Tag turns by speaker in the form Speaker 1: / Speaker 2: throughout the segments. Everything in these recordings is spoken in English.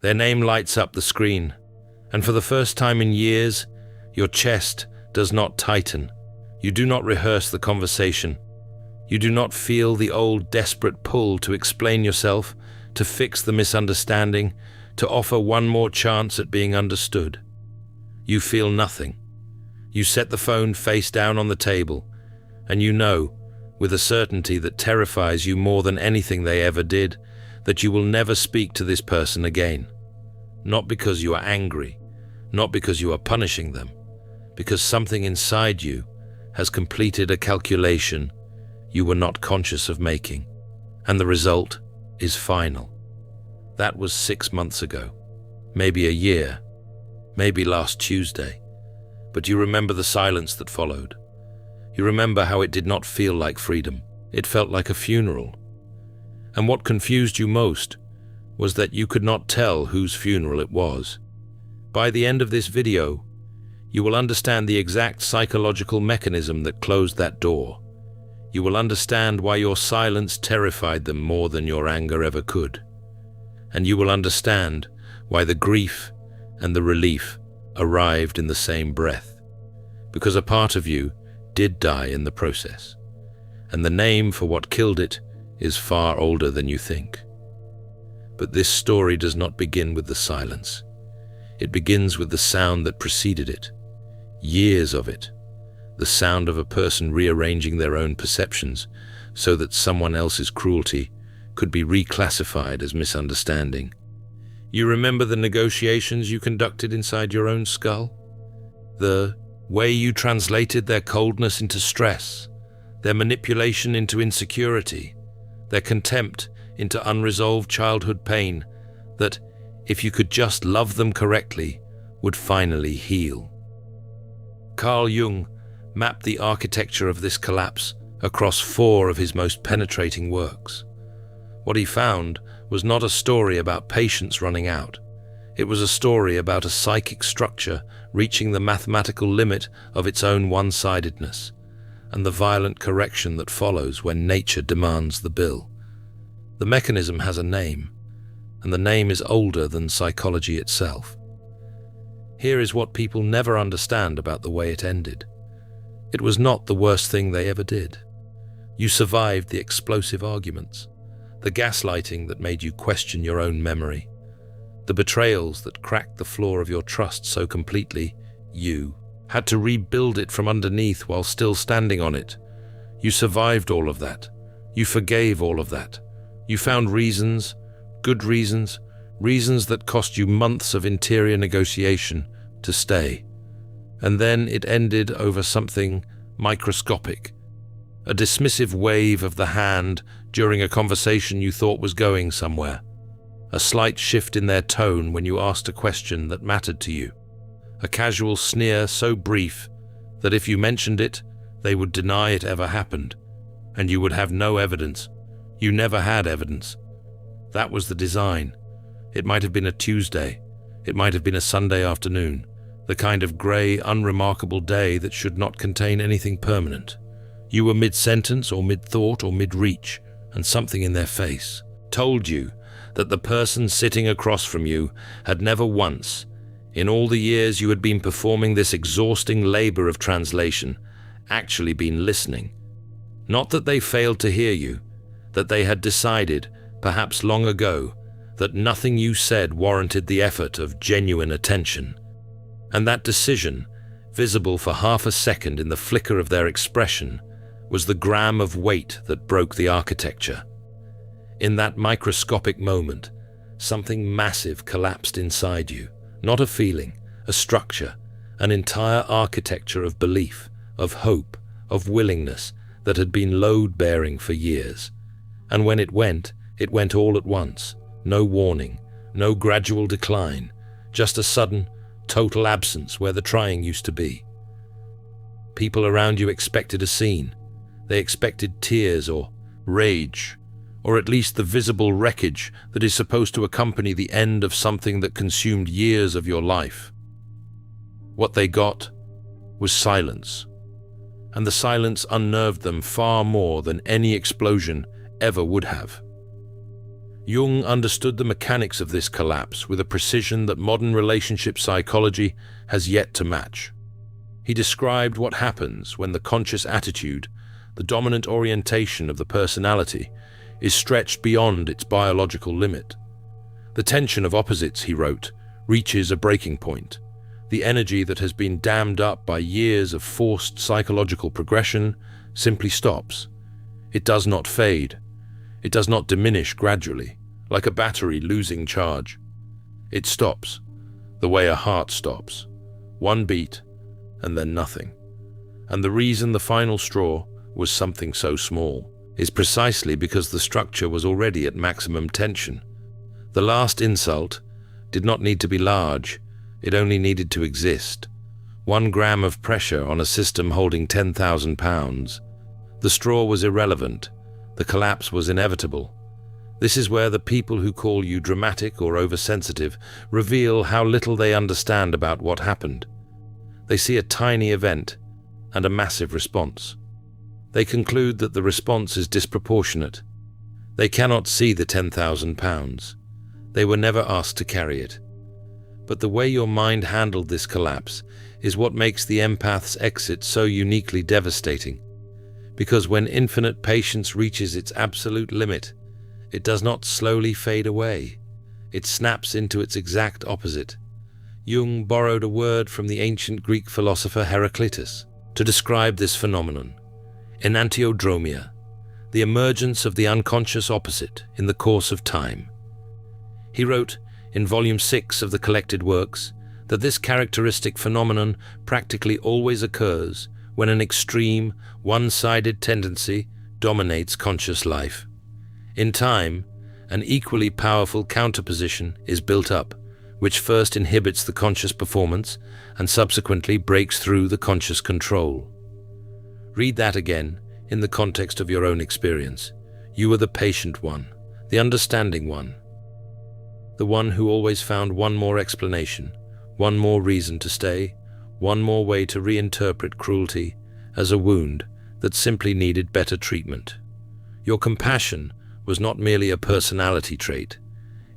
Speaker 1: Their name lights up the screen, and for the first time in years, your chest does not tighten. You do not rehearse the conversation. You do not feel the old desperate pull to explain yourself, to fix the misunderstanding, to offer one more chance at being understood. You feel nothing. You set the phone face down on the table, and you know, with a certainty that terrifies you more than anything they ever did, that you will never speak to this person again. Not because you are angry, not because you are punishing them, because something inside you has completed a calculation you were not conscious of making, and the result is final. That was 6 months ago, maybe a year, maybe last Tuesday, but you remember the silence that followed. You remember how it did not feel like freedom. It felt like a funeral. And what confused you most was that you could not tell whose funeral it was. By the end of this video, you will understand the exact psychological mechanism that closed that door. You will understand why your silence terrified them more than your anger ever could. And you will understand why the grief and the relief arrived in the same breath. Because a part of you did die in the process. And the name for what killed it is far older than you think. But this story does not begin with the silence. It begins with the sound that preceded it. Years of it. The sound of a person rearranging their own perceptions so that someone else's cruelty could be reclassified as misunderstanding. You remember the negotiations you conducted inside your own skull? The way you translated their coldness into stress, their manipulation into insecurity, their contempt into unresolved childhood pain that, if you could just love them correctly, would finally heal. Carl Jung mapped the architecture of this collapse across 4 of his most penetrating works. What he found was not a story about patience running out. It was a story about a psychic structure reaching the mathematical limit of its own one-sidedness, and the violent correction that follows when nature demands the bill. The mechanism has a name, and the name is older than psychology itself. Here is what people never understand about the way it ended. It was not the worst thing they ever did. You survived the explosive arguments, the gaslighting that made you question your own memory, the betrayals that cracked the floor of your trust so completely you had to rebuild it from underneath while still standing on it. You survived all of that. You forgave all of that. You found reasons, good reasons, reasons that cost you months of interior negotiation to stay. And then it ended over something microscopic, a dismissive wave of the hand during a conversation you thought was going somewhere, a slight shift in their tone when you asked a question that mattered to you, a casual sneer so brief that if you mentioned it, they would deny it ever happened, and you would have no evidence. You never had evidence. That was the design. It might have been a Tuesday. It might have been a Sunday afternoon, the kind of grey, unremarkable day that should not contain anything permanent. You were mid-sentence or mid-thought or mid-reach, and something in their face told you that the person sitting across from you had never once, in all the years you had been performing this exhausting labour of translation, actually been listening. Not that they failed to hear you, that they had decided, perhaps long ago, that nothing you said warranted the effort of genuine attention. And that decision, visible for half a second in the flicker of their expression, was the gram of weight that broke the architecture. In that microscopic moment, something massive collapsed inside you, not a feeling, a structure, an entire architecture of belief, of hope, of willingness that had been load-bearing for years. And when it went all at once, no warning, no gradual decline, just a sudden, total absence where the trying used to be. People around you expected a scene. They expected tears or rage, or at least the visible wreckage that is supposed to accompany the end of something that consumed years of your life. What they got was silence, and the silence unnerved them far more than any explosion ever would have. Jung understood the mechanics of this collapse with a precision that modern relationship psychology has yet to match. He described what happens when the conscious attitude, the dominant orientation of the personality, is stretched beyond its biological limit. The tension of opposites, he wrote, reaches a breaking point. The energy that has been dammed up by years of forced psychological progression simply stops. It does not fade. It does not diminish gradually, like a battery losing charge. It stops, the way a heart stops. One beat, and then nothing. And the reason the final straw was something so small is precisely because the structure was already at maximum tension. The last insult did not need to be large, it only needed to exist. 1 gram of pressure on a system holding 10,000 pounds. The straw was irrelevant. The collapse was inevitable. This is where the people who call you dramatic or oversensitive reveal how little they understand about what happened. They see a tiny event and a massive response. They conclude that the response is disproportionate. They cannot see the 10,000 pounds. They were never asked to carry it. But the way your mind handled this collapse is what makes the empath's exit so uniquely devastating. Because when infinite patience reaches its absolute limit, it does not slowly fade away. It snaps into its exact opposite. Jung borrowed a word from the ancient Greek philosopher Heraclitus to describe this phenomenon: Enantiodromia, the emergence of the unconscious opposite in the course of time. He wrote in Volume 6 of the Collected Works that this characteristic phenomenon practically always occurs when an extreme, one-sided tendency dominates conscious life. In time, an equally powerful counterposition is built up, which first inhibits the conscious performance and subsequently breaks through the conscious control. Read that again in the context of your own experience. You are the patient one, the understanding one, the one who always found one more explanation, one more reason to stay, one more way to reinterpret cruelty as a wound that simply needed better treatment. Your compassion was not merely a personality trait.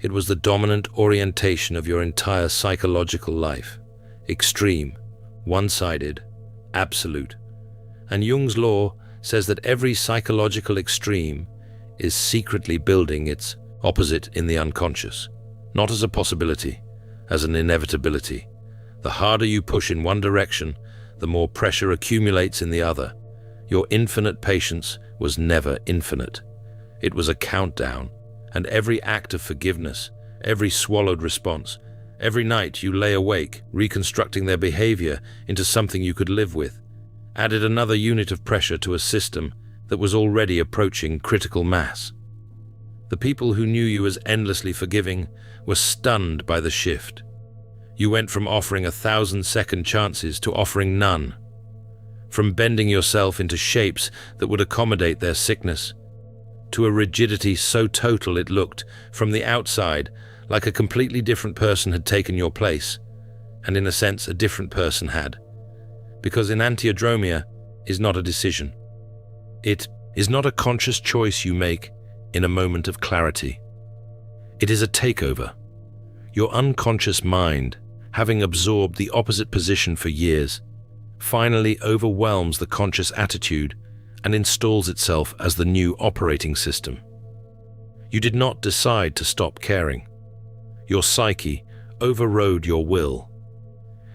Speaker 1: It was the dominant orientation of your entire psychological life. Extreme, one-sided, absolute. And Jung's law says that every psychological extreme is secretly building its opposite in the unconscious, not as a possibility, as an inevitability. The harder you push in one direction, the more pressure accumulates in the other. Your infinite patience was never infinite. It was a countdown, and every act of forgiveness, every swallowed response, every night you lay awake, reconstructing their behavior into something you could live with, added another unit of pressure to a system that was already approaching critical mass. The people who knew you as endlessly forgiving were stunned by the shift. You went from offering 1,000 second chances to offering none, from bending yourself into shapes that would accommodate their sickness, to a rigidity so total it looked, from the outside, like a completely different person had taken your place, and in a sense a different person had. Because Enantiodromia is not a decision. It is not a conscious choice you make in a moment of clarity. It is a takeover. Your unconscious mind, having absorbed the opposite position for years, finally overwhelms the conscious attitude and installs itself as the new operating system. You did not decide to stop caring. Your psyche overrode your will.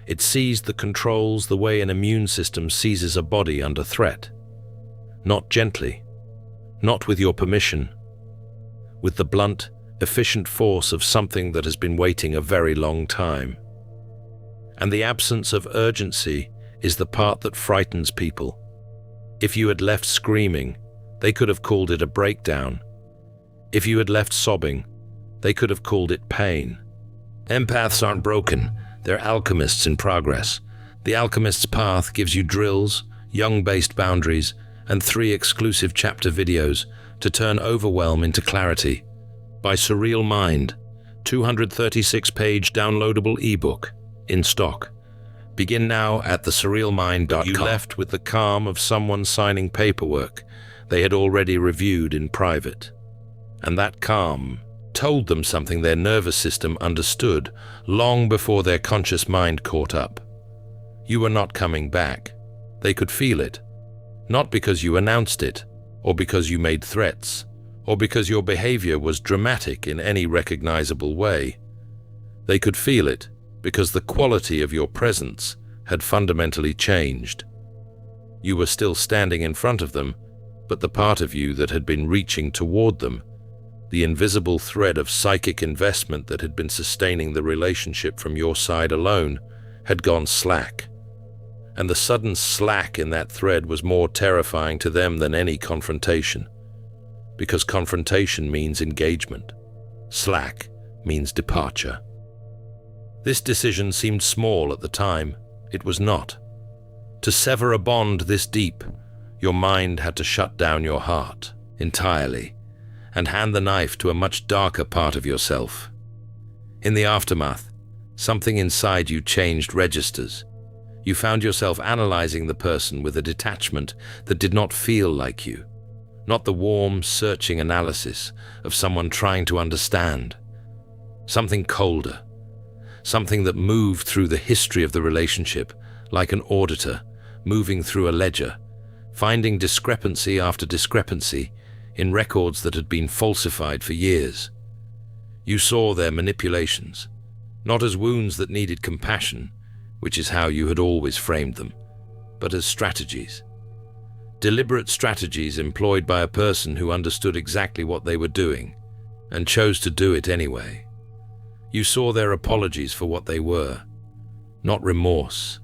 Speaker 1: It seized the controls the way an immune system seizes a body under threat. Not gently, not with your permission, with the blunt, efficient force of something that has been waiting a very long time. And the absence of urgency is the part that frightens people. If you had left screaming, they could have called it a breakdown. If you had left sobbing, they could have called it pain. Empaths aren't broken, they're alchemists in progress. The alchemist's path gives you drills, Jung-based boundaries, and 3 exclusive chapter videos to turn overwhelm into clarity. By Surreal Mind, 236-page downloadable ebook, in stock. Begin now at thesurrealmind.com. You left with the calm of someone signing paperwork they had already reviewed in private. And that calm told them something their nervous system understood long before their conscious mind caught up. You were not coming back. They could feel it. Not because you announced it, or because you made threats, or because your behavior was dramatic in any recognizable way. They could feel it because the quality of your presence had fundamentally changed. You were still standing in front of them, but the part of you that had been reaching toward them, the invisible thread of psychic investment that had been sustaining the relationship from your side alone, had gone slack. And the sudden slack in that thread was more terrifying to them than any confrontation. Because confrontation means engagement. Slack means departure. This decision seemed small at the time. It was not. To sever a bond this deep, your mind had to shut down your heart entirely and hand the knife to a much darker part of yourself. In the aftermath, something inside you changed registers. You found yourself analyzing the person with a detachment that did not feel like you, not the warm, searching analysis of someone trying to understand. Something colder, something that moved through the history of the relationship like an auditor moving through a ledger, finding discrepancy after discrepancy in records that had been falsified for years. You saw their manipulations, not as wounds that needed compassion, which is how you had always framed them, but as strategies. Deliberate strategies employed by a person who understood exactly what they were doing and chose to do it anyway. You saw their apologies for what they were, not remorse,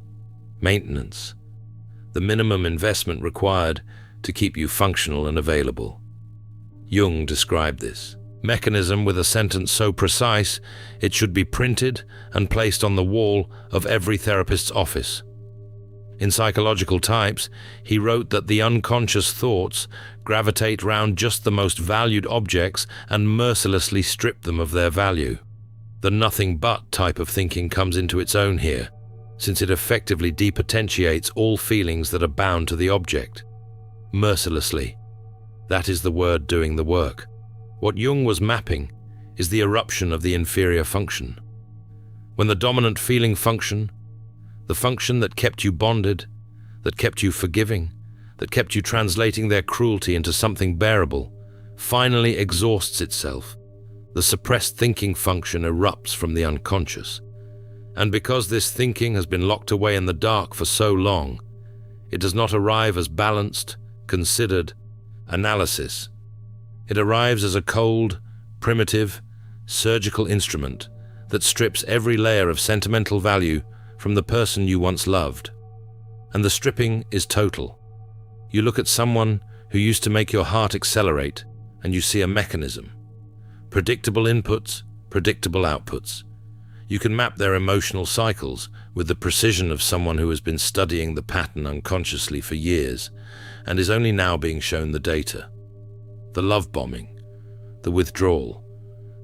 Speaker 1: maintenance, the minimum investment required to keep you functional and available. Jung described this mechanism with a sentence so precise it should be printed and placed on the wall of every therapist's office. In Psychological Types, he wrote that the unconscious thoughts gravitate round just the most valued objects and mercilessly strip them of their value. The nothing but type of thinking comes into its own here, since it effectively depotentiates all feelings that are bound to the object. Mercilessly. That is the word doing the work. What Jung was mapping is the eruption of the inferior function. When the dominant feeling function, the function that kept you bonded, that kept you forgiving, that kept you translating their cruelty into something bearable, finally exhausts itself, the suppressed thinking function erupts from the unconscious. And because this thinking has been locked away in the dark for so long, it does not arrive as balanced, considered analysis. It arrives as a cold, primitive, surgical instrument that strips every layer of sentimental value from the person you once loved. And the stripping is total. You look at someone who used to make your heart accelerate, and you see a mechanism. Predictable inputs, predictable outputs. You can map their emotional cycles with the precision of someone who has been studying the pattern unconsciously for years and is only now being shown the data. The love bombing, the withdrawal,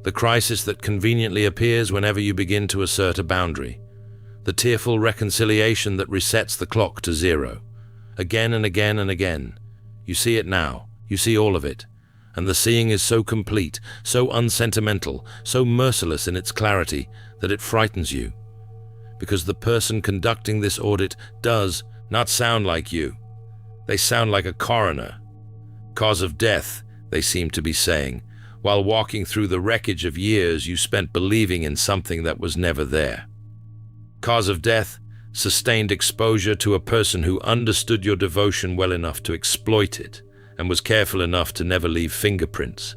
Speaker 1: the crisis that conveniently appears whenever you begin to assert a boundary, the tearful reconciliation that resets the clock to zero. Again and again and again. You see it now, you see all of it, and the seeing is so complete, so unsentimental, so merciless in its clarity that it frightens you. Because the person conducting this audit does not sound like you. They sound like a coroner. Cause of death, they seem to be saying, while walking through the wreckage of years you spent believing in something that was never there. Cause of death, sustained exposure to a person who understood your devotion well enough to exploit it and was careful enough to never leave fingerprints.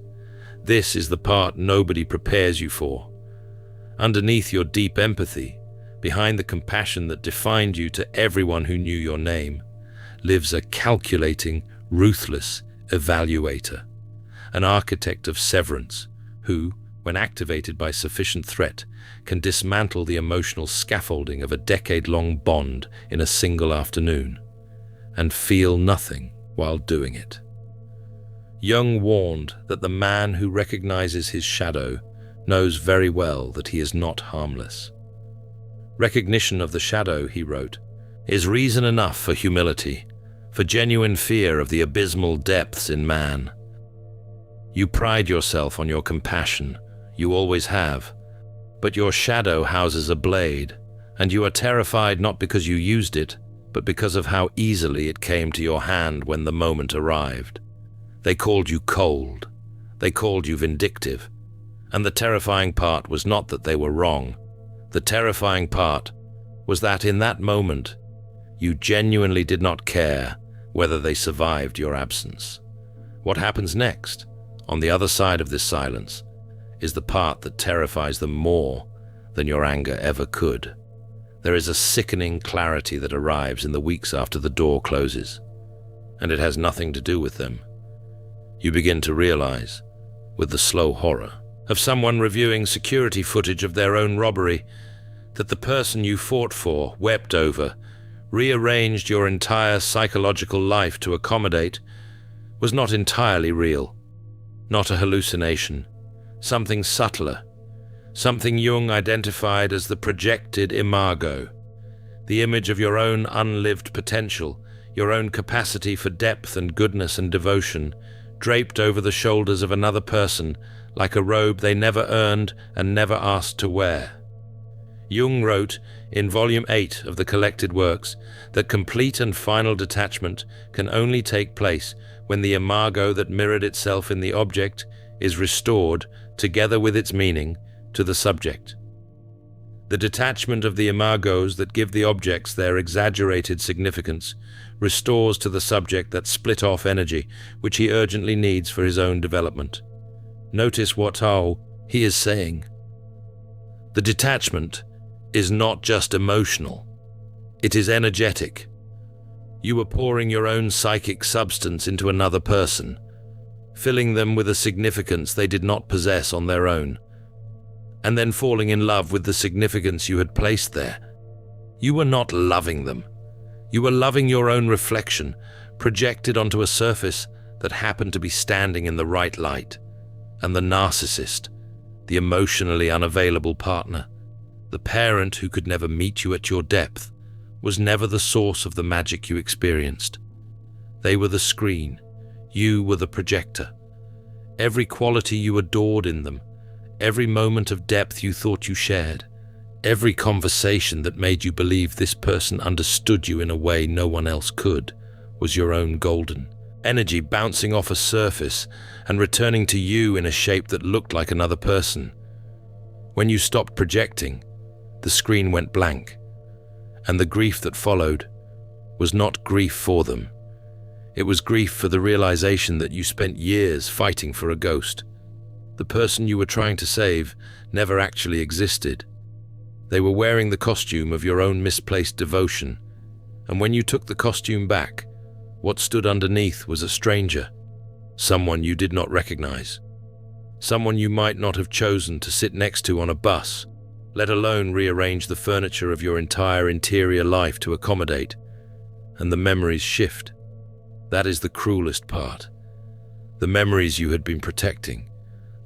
Speaker 1: This is the part nobody prepares you for. Underneath your deep empathy, behind the compassion that defined you to everyone who knew your name, lives a calculating, ruthless evaluator, an architect of severance who, when activated by sufficient threat, can dismantle the emotional scaffolding of a decade-long bond in a single afternoon, and feel nothing while doing it. Jung warned that the man who recognizes his shadow knows very well that he is not harmless. Recognition of the shadow, he wrote, is reason enough for humility, for genuine fear of the abysmal depths in man. You pride yourself on your compassion, you always have. But your shadow houses a blade, and you are terrified not because you used it, but because of how easily it came to your hand when the moment arrived. They called you cold. They called you vindictive. And the terrifying part was not that they were wrong. The terrifying part was that in that moment, you genuinely did not care whether they survived your absence. What happens next, on the other side of this silence, is the part that terrifies them more than your anger ever could. There is a sickening clarity that arrives in the weeks after the door closes, and it has nothing to do with them. You begin to realize, with the slow horror of someone reviewing security footage of their own robbery, that the person you fought for, wept over, rearranged your entire psychological life to accommodate, was not entirely real, not a hallucination, something subtler, something Jung identified as the projected imago, the image of your own unlived potential, your own capacity for depth and goodness and devotion, draped over the shoulders of another person like a robe they never earned and never asked to wear. Jung wrote in Volume 8 of the Collected Works that complete and final detachment can only take place when the imago that mirrored itself in the object is restored, together with its meaning, to the subject. The detachment of the imagos that give the objects their exaggerated significance restores to the subject that split-off energy which he urgently needs for his own development. Notice what he is saying. The detachment is not just emotional, it is energetic. You are pouring your own psychic substance into another person, filling them with a significance they did not possess on their own, and then falling in love with the significance you had placed there. You were not loving them. You were loving your own reflection, projected onto a surface that happened to be standing in the right light. And the narcissist, the emotionally unavailable partner, the parent who could never meet you at your depth, was never the source of the magic you experienced. They were the screen. You were the projector. Every quality you adored in them, every moment of depth you thought you shared, every conversation that made you believe this person understood you in a way no one else could, was your own golden energy bouncing off a surface and returning to you in a shape that looked like another person. When you stopped projecting, the screen went blank, and the grief that followed was not grief for them. It was grief for the realization that you spent years fighting for a ghost. The person you were trying to save never actually existed. They were wearing the costume of your own misplaced devotion, and when you took the costume back, what stood underneath was a stranger, someone you did not recognize, someone you might not have chosen to sit next to on a bus, let alone rearrange the furniture of your entire interior life to accommodate, and the memories shift. That is the cruelest part. The memories you had been protecting,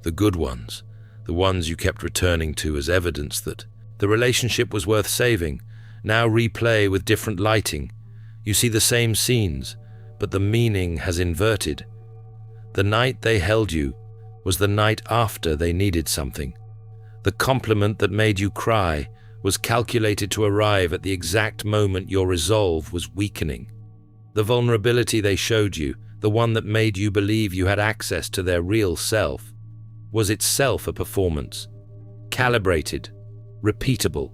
Speaker 1: the good ones, the ones you kept returning to as evidence that the relationship was worth saving, now replay with different lighting. You see the same scenes, but the meaning has inverted. The night they held you was the night after they needed something. The compliment that made you cry was calculated to arrive at the exact moment your resolve was weakening. The vulnerability they showed you, the one that made you believe you had access to their real self, was itself a performance, calibrated, repeatable,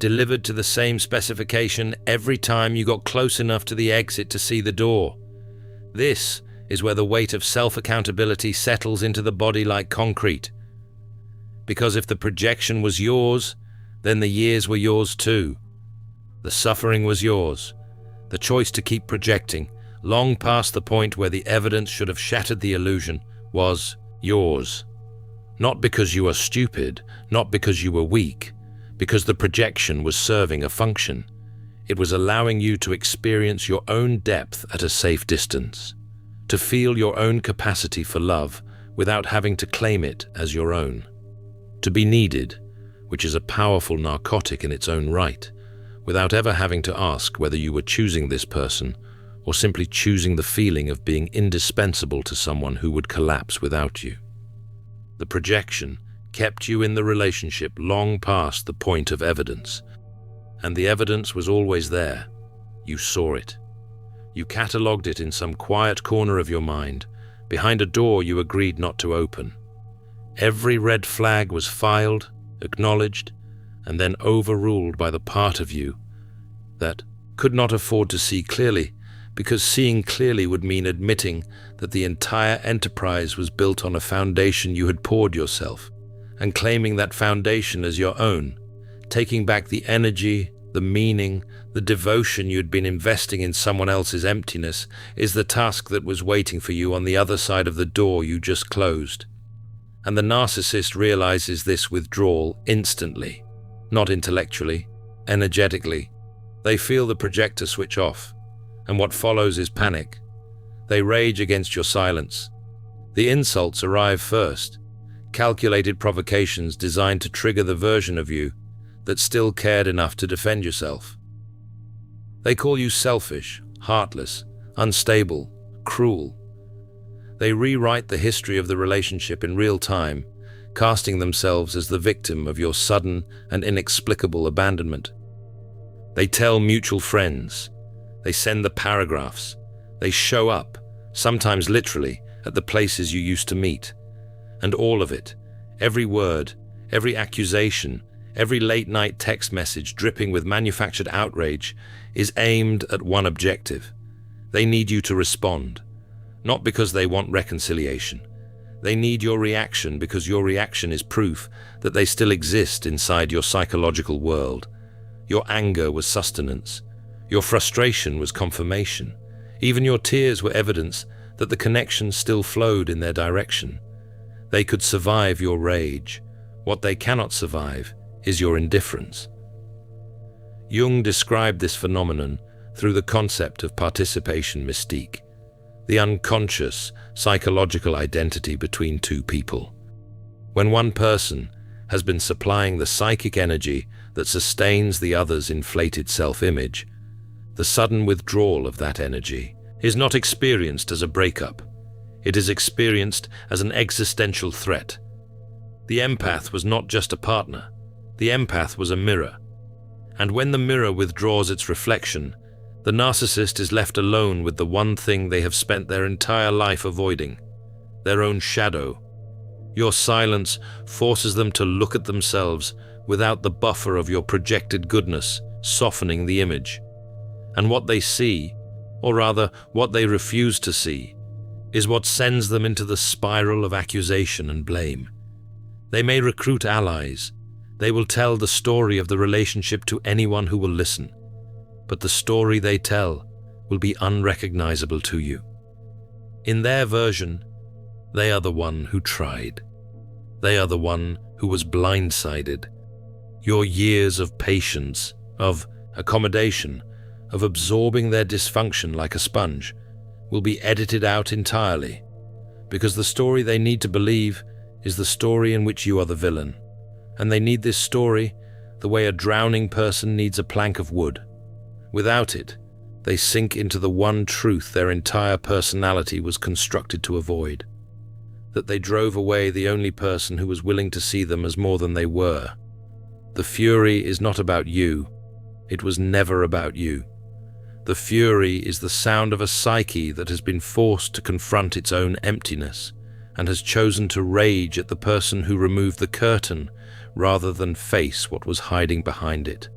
Speaker 1: delivered to the same specification every time you got close enough to the exit to see the door. This is where the weight of self-accountability settles into the body like concrete. Because if the projection was yours, then the years were yours too. The suffering was yours. The choice to keep projecting, long past the point where the evidence should have shattered the illusion, was yours. Not because you are stupid, not because you were weak, because the projection was serving a function. It was allowing you to experience your own depth at a safe distance, to feel your own capacity for love without having to claim it as your own, to be needed, which is a powerful narcotic in its own right, without ever having to ask whether you were choosing this person or simply choosing the feeling of being indispensable to someone who would collapse without you. The projection kept you in the relationship long past the point of evidence. And the evidence was always there. You saw it. You catalogued it in some quiet corner of your mind, behind a door you agreed not to open. Every red flag was filed, acknowledged, and then overruled by the part of you that could not afford to see clearly, because seeing clearly would mean admitting that the entire enterprise was built on a foundation you had poured yourself, and claiming that foundation as your own, taking back the energy, the meaning, the devotion you'd been investing in someone else's emptiness is the task that was waiting for you on the other side of the door you just closed. And the narcissist realizes this withdrawal instantly, not intellectually, energetically. They feel the projector switch off, and what follows is panic. They rage against your silence. The insults arrive first, calculated provocations designed to trigger the version of you that still cared enough to defend yourself. They call you selfish, heartless, unstable, cruel. They rewrite the history of the relationship in real time, casting themselves as the victim of your sudden and inexplicable abandonment. They tell mutual friends. They send the paragraphs. They show up, sometimes literally, at the places you used to meet. And all of it, every word, every accusation, every late-night text message dripping with manufactured outrage, is aimed at one objective. They need you to respond, not because they want reconciliation. They need your reaction because your reaction is proof that they still exist inside your psychological world. Your anger was sustenance. Your frustration was confirmation. Even your tears were evidence that the connection still flowed in their direction. They could survive your rage. What they cannot survive is your indifference. Jung described this phenomenon through the concept of participation mystique, the unconscious psychological identity between two people. When one person has been supplying the psychic energy that sustains the other's inflated self-image, the sudden withdrawal of that energy is not experienced as a breakup. It is experienced as an existential threat. The empath was not just a partner. The empath was a mirror. And when the mirror withdraws its reflection, the narcissist is left alone with the one thing they have spent their entire life avoiding, their own shadow. Your silence forces them to look at themselves without the buffer of your projected goodness, softening the image. And what they see, or rather what they refuse to see, is what sends them into the spiral of accusation and blame. They may recruit allies. They will tell the story of the relationship to anyone who will listen. But the story they tell will be unrecognizable to you. In their version, they are the one who tried. They are the one who was blindsided. Your years of patience, of accommodation, of absorbing their dysfunction like a sponge, will be edited out entirely, because the story they need to believe is the story in which you are the villain. And they need this story the way a drowning person needs a plank of wood. Without it, they sink into the one truth their entire personality was constructed to avoid, that they drove away the only person who was willing to see them as more than they were. The fury is not about you. It was never about you. The fury is the sound of a psyche that has been forced to confront its own emptiness and has chosen to rage at the person who removed the curtain rather than face what was hiding behind it.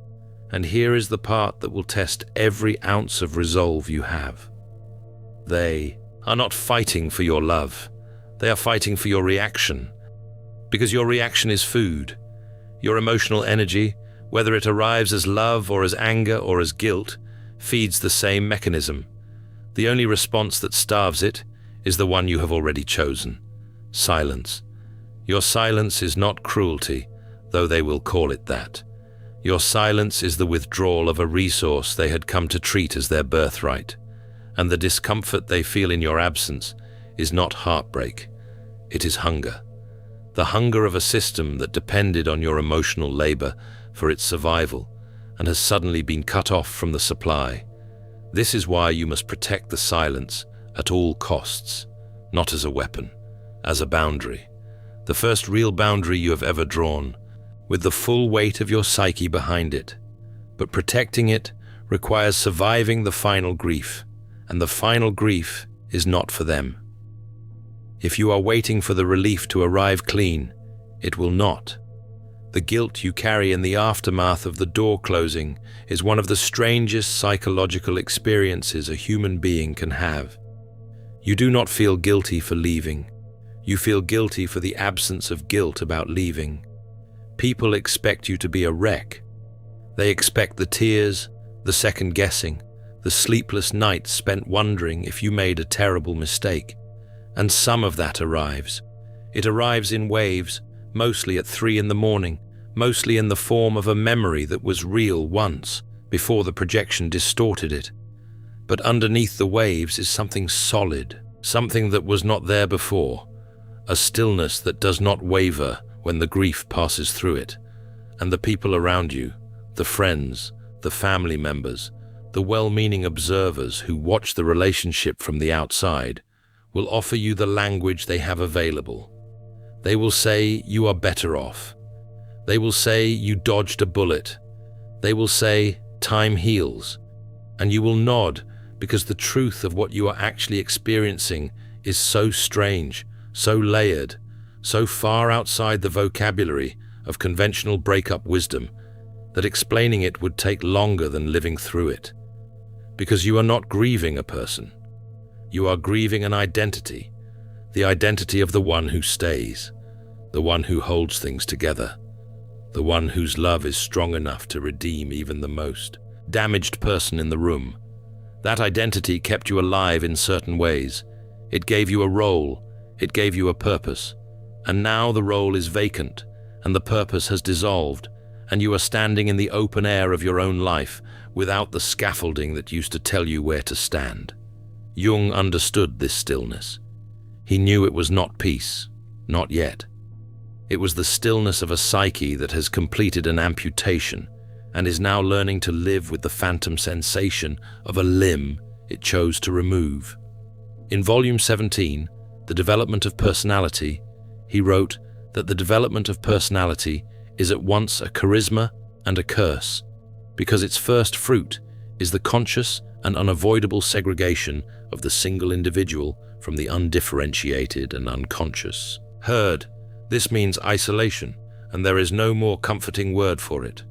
Speaker 1: And here is the part that will test every ounce of resolve you have. They are not fighting for your love. They are fighting for your reaction, because your reaction is food. Your emotional energy, whether it arrives as love or as anger or as guilt, feeds the same mechanism. The only response that starves it is the one you have already chosen: silence. Your silence is not cruelty, though they will call it that. Your silence is the withdrawal of a resource they had come to treat as their birthright, and the discomfort they feel in your absence is not heartbreak, it is hunger. The hunger of a system that depended on your emotional labor for its survival and has suddenly been cut off from the supply. This is why you must protect the silence at all costs, not as a weapon, as a boundary. the first real boundary you have ever drawn, with the full weight of your psyche behind it. But protecting it requires surviving the final grief, and the final grief is not for them. If you are waiting for the relief to arrive clean, it will not. The guilt you carry in the aftermath of the door closing is one of the strangest psychological experiences a human being can have. You do not feel guilty for leaving. You feel guilty for the absence of guilt about leaving. People expect you to be a wreck. They expect the tears, the second-guessing, the sleepless nights spent wondering if you made a terrible mistake. And some of that arrives. It arrives in waves, mostly at 3 in the morning, mostly in the form of a memory that was real once, before the projection distorted it. But underneath the waves is something solid, something that was not there before, a stillness that does not waver when the grief passes through it. And the people around you, the friends, the family members, the well-meaning observers who watch the relationship from the outside, will offer you the language they have available. They will say you are better off. They will say you dodged a bullet. They will say time heals. And you will nod because the truth of what you are actually experiencing is so strange, so layered, so far outside the vocabulary of conventional breakup wisdom that explaining it would take longer than living through it. Because you are not grieving a person. You are grieving an identity, the identity of the one who stays, the one who holds things together, the one whose love is strong enough to redeem even the most damaged person in the room. That identity kept you alive in certain ways. It gave you a role, it gave you a purpose, and now the role is vacant, and the purpose has dissolved, and you are standing in the open air of your own life without the scaffolding that used to tell you where to stand. Jung understood this stillness. He knew it was not peace, not yet. It was the stillness of a psyche that has completed an amputation and is now learning to live with the phantom sensation of a limb it chose to remove. In Volume 17, The Development of Personality, he wrote that the development of personality is at once a charisma and a curse, because its first fruit is the conscious and unavoidable segregation of the single individual from the undifferentiated and unconscious. Heard, this means isolation, and there is no more comforting word for it.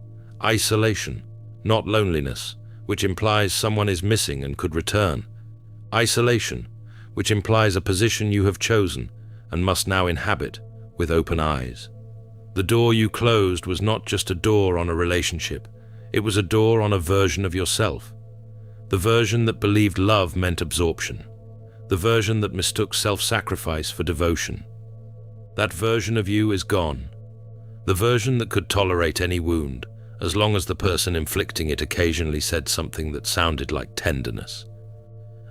Speaker 1: Isolation, not loneliness, which implies someone is missing and could return. Isolation, which implies a position you have chosen and must now inhabit with open eyes. The door you closed was not just a door on a relationship, it was a door on a version of yourself. The version that believed love meant absorption. The version that mistook self-sacrifice for devotion. That version of you is gone. The version that could tolerate any wound, as long as the person inflicting it occasionally said something that sounded like tenderness.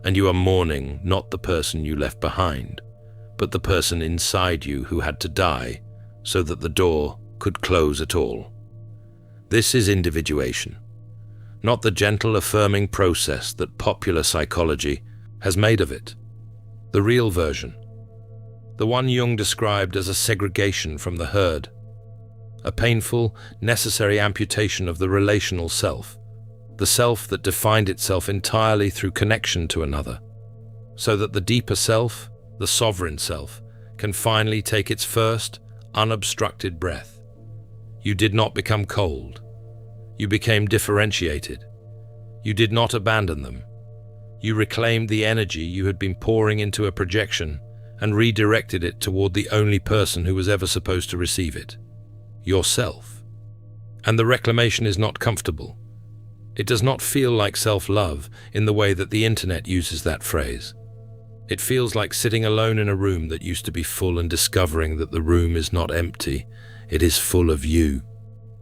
Speaker 1: And you are mourning not the person you left behind, but the person inside you who had to die so that the door could close at all. This is individuation, not the gentle affirming process that popular psychology has made of it. The real version, the one Jung described as a segregation from the herd, a painful, necessary amputation of the relational self, the self that defined itself entirely through connection to another, so that the deeper self, the sovereign self, can finally take its first, unobstructed breath. You did not become cold. You became differentiated. You did not abandon them. You reclaimed the energy you had been pouring into a projection and redirected it toward the only person who was ever supposed to receive it, yourself. And the reclamation is not comfortable. It does not feel like self-love in the way that the internet uses that phrase. It feels like sitting alone in a room that used to be full and discovering that the room is not empty. It is full of you,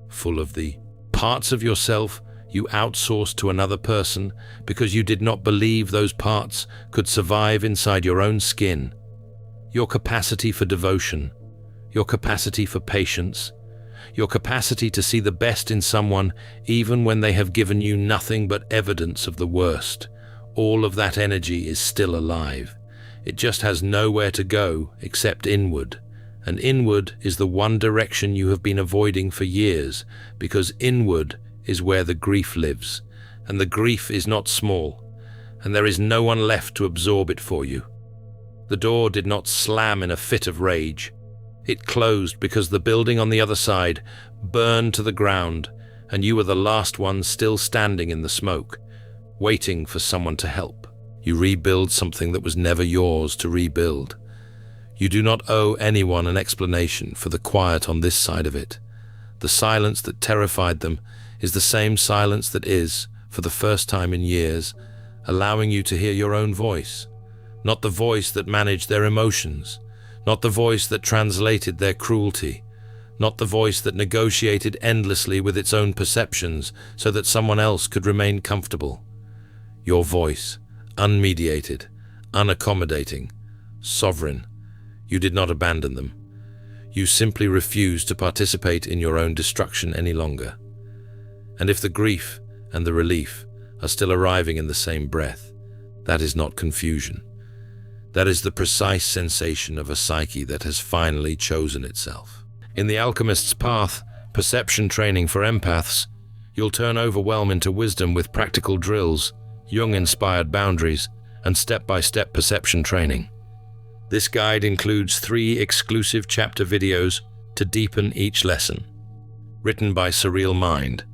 Speaker 1: full of the parts of yourself you outsourced to another person because you did not believe those parts could survive inside your own skin. Your capacity for devotion, your capacity for patience, your capacity to see the best in someone even when they have given you nothing but evidence of the worst. All of that energy is still alive. It just has nowhere to go except inward, and inward is the one direction you have been avoiding for years, because inward is where the grief lives, and the grief is not small, and there is no one left to absorb it for you. The door did not slam in a fit of rage. It closed because the building on the other side burned to the ground, and you were the last one still standing in the smoke, waiting for someone to help. You rebuild something that was never yours to rebuild. You do not owe anyone an explanation for the quiet on this side of it. The silence that terrified them is the same silence that is, for the first time in years, allowing you to hear your own voice. Not the voice that managed their emotions, not the voice that translated their cruelty, not the voice that negotiated endlessly with its own perceptions so that someone else could remain comfortable. Your voice, unmediated, unaccommodating, sovereign. You did not abandon them. You simply refused to participate in your own destruction any longer. And if the grief and the relief are still arriving in the same breath, that is not confusion. That is the precise sensation of a psyche that has finally chosen itself. In the alchemist's path, perception training for empaths, you'll turn overwhelm into wisdom with practical drills, Jung-inspired boundaries, and step-by-step perception training. This guide includes 3 exclusive chapter videos to deepen each lesson. Written by Surreal Mind,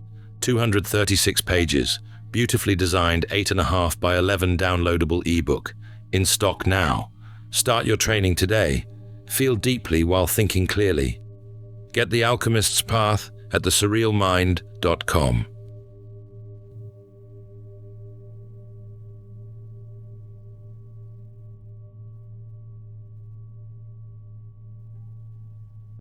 Speaker 1: 236 pages, beautifully designed 8.5 by 11 downloadable ebook, in stock now. Start your training today. Feel deeply while thinking clearly. Get the Alchemist's Path at thesurrealmind.com.